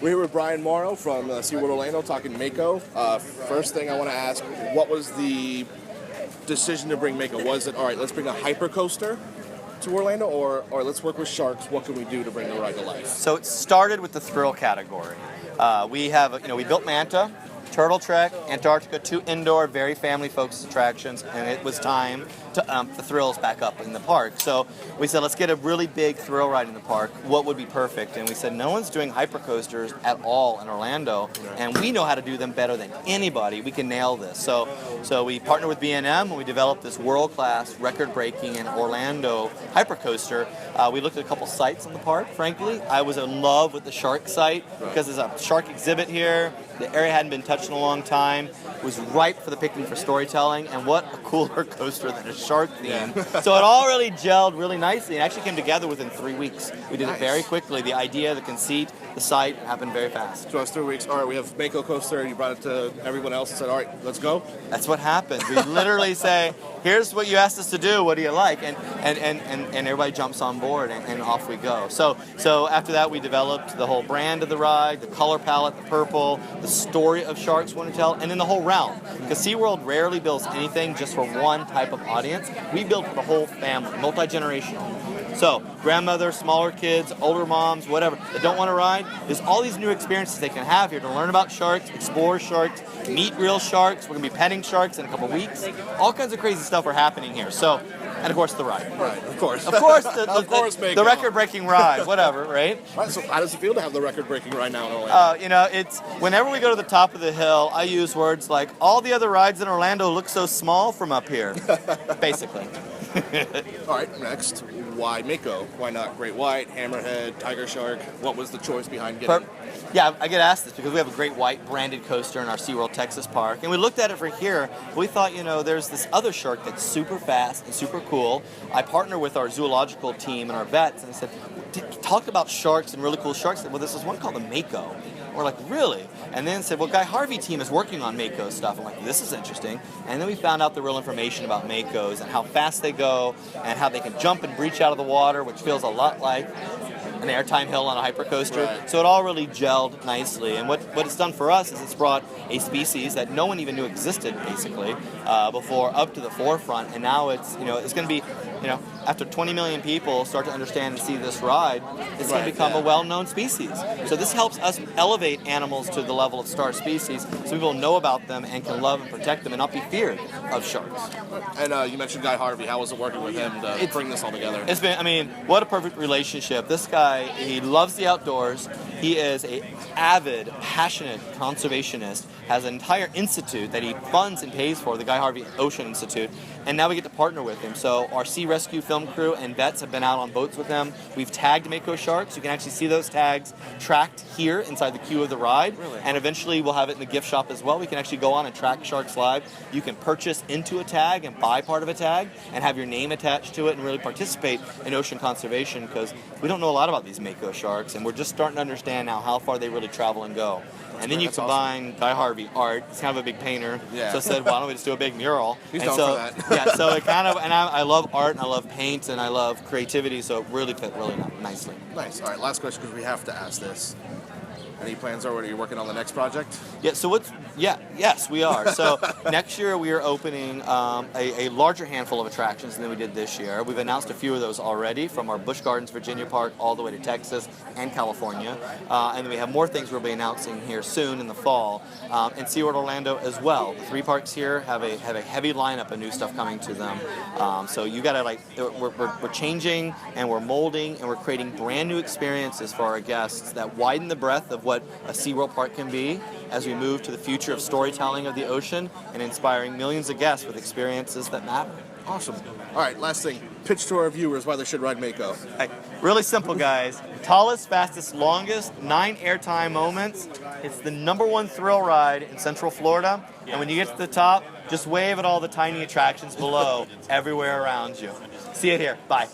We're here with Brian Morrow from SeaWorld Orlando talking Mako. First thing I want to ask, what was the decision to bring Mako? Was it, all right, let's bring a hyper coaster to Orlando, or let's work with sharks, what can we do to bring the ride to life? So it started with the thrill category. We built Manta, Turtle Trek, Antarctica, 2 indoor, very family-focused attractions, and it was time to ump the thrills back up in the park. So we said, let's get a really big thrill ride in the park. What would be perfect? And we said, no one's doing hypercoasters at all in Orlando, and we know how to do them better than anybody. We can nail this. So we partnered with B&M, and we developed this world-class, record-breaking in Orlando hypercoaster. We looked at a couple sites in the park, frankly. I was in love with the shark site because there's a shark exhibit here. The area hadn't been touched in a long time. It was ripe for the picking for storytelling, and what a cooler coaster than a shark theme. So it all really gelled really nicely and actually came together within 3 weeks. We did it very quickly. The idea, the conceit, the site happened very fast. So it's 3 weeks. All right, we have Mako coaster. You brought it to everyone else and said, all right, let's go. That's what happens. We literally say, here's what you asked us to do. What do you like? And everybody jumps on board, and off we go. So after that, we developed the whole brand of the ride, the color palette, the purple, the story of sharks we want to tell, and then the whole realm. Because SeaWorld rarely builds anything just for one type of audience. We build for the whole family, multi-generational. So grandmother, smaller kids, older moms, whatever, that don't want to ride, there's all these new experiences they can have here to learn about sharks, explore sharks, meet real sharks. We're going to be petting sharks in a couple weeks. All kinds of crazy stuff are happening here. So, and of course the ride. Right, of course. Of course, the record-breaking ride, whatever, right? Right, so how does it feel to have the record-breking ride now in Orlando? It's whenever we go to the top of the hill, I use words like, all the other rides in Orlando look so small from up here, basically. All right, next, why Mako? Why not Great White, Hammerhead, Tiger Shark? What was the choice behind getting? Yeah, I get asked this because we have a Great White branded coaster in our SeaWorld Texas park, and we looked at it for here. We thought, there's this other shark that's super fast and super cool. I partner with our zoological team and our vets, and I said, talk about sharks and really cool sharks. I said, well, this is one called the Mako. We're like, really? And then said, well, Guy Harvey team is working on Mako stuff. I'm like, this is interesting. And then we found out the real information about Makos and how fast they go and how they can jump and breach out of the water, which feels a lot like an airtime hill on a hypercoaster. Right. So it all really gelled nicely. And what it's done for us is it's brought a species that no one even knew existed, basically, before up to the forefront. And now it's going to be, after 20 million people start to understand and see this ride, it's going to become a well-known species. So this helps us elevate animals to the level of star species so people know about them and can love and protect them and not be feared of sharks. And you mentioned Guy Harvey. How was it working with him to bring this all together? It's been, what a perfect relationship. This guy, he loves the outdoors. He is an avid, passionate conservationist, has an entire institute that he funds and pays for, the Guy Harvey Ocean Institute, and now we get to partner with him. So our sea rescue film crew and vets have been out on boats with him. We've tagged Mako sharks. You can actually see those tags tracked here inside the queue of the ride. Really? And eventually we'll have it in the gift shop as well. We can actually go on and track sharks live. You can purchase into a tag and buy part of a tag and have your name attached to it and really participate in ocean conservation, because we don't know a lot about these Mako sharks, and we're just starting to understand now how far they really travel and go. And then you combine Guy Harvey art. He's kind of a big painter, so I said, why don't we just do a big mural? He's down for that. So it kind of, and I love art, and I love paint, and I love creativity, so it really fit really nicely. Nice. All right, last question, because we have to ask this. Any plans already? Are you working on the next project? Yeah, yes, we are. So next year we are opening a larger handful of attractions than we did this year. We've announced a few of those already, from our Busch Gardens Virginia Park all the way to Texas and California. And we have more things we'll be announcing here soon in the fall. And SeaWorld Orlando as well. The 3 parks here have a heavy lineup of new stuff coming to them. So you gotta we're changing and we're molding and we're creating brand new experiences for our guests that widen the breadth of what a SeaWorld park can be as we move to the future of storytelling of the ocean and inspiring millions of guests with experiences that matter. Awesome. All right, last thing. Pitch to our viewers why they should ride Mako. Hey, really simple, guys. Tallest, fastest, longest, 9 airtime moments. It's the #1 thrill ride in Central Florida. And when you get to the top, just wave at all the tiny attractions below everywhere around you. See it here. Bye.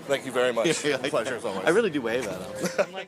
Thank you very much. Pleasure as always. I really do wave at them.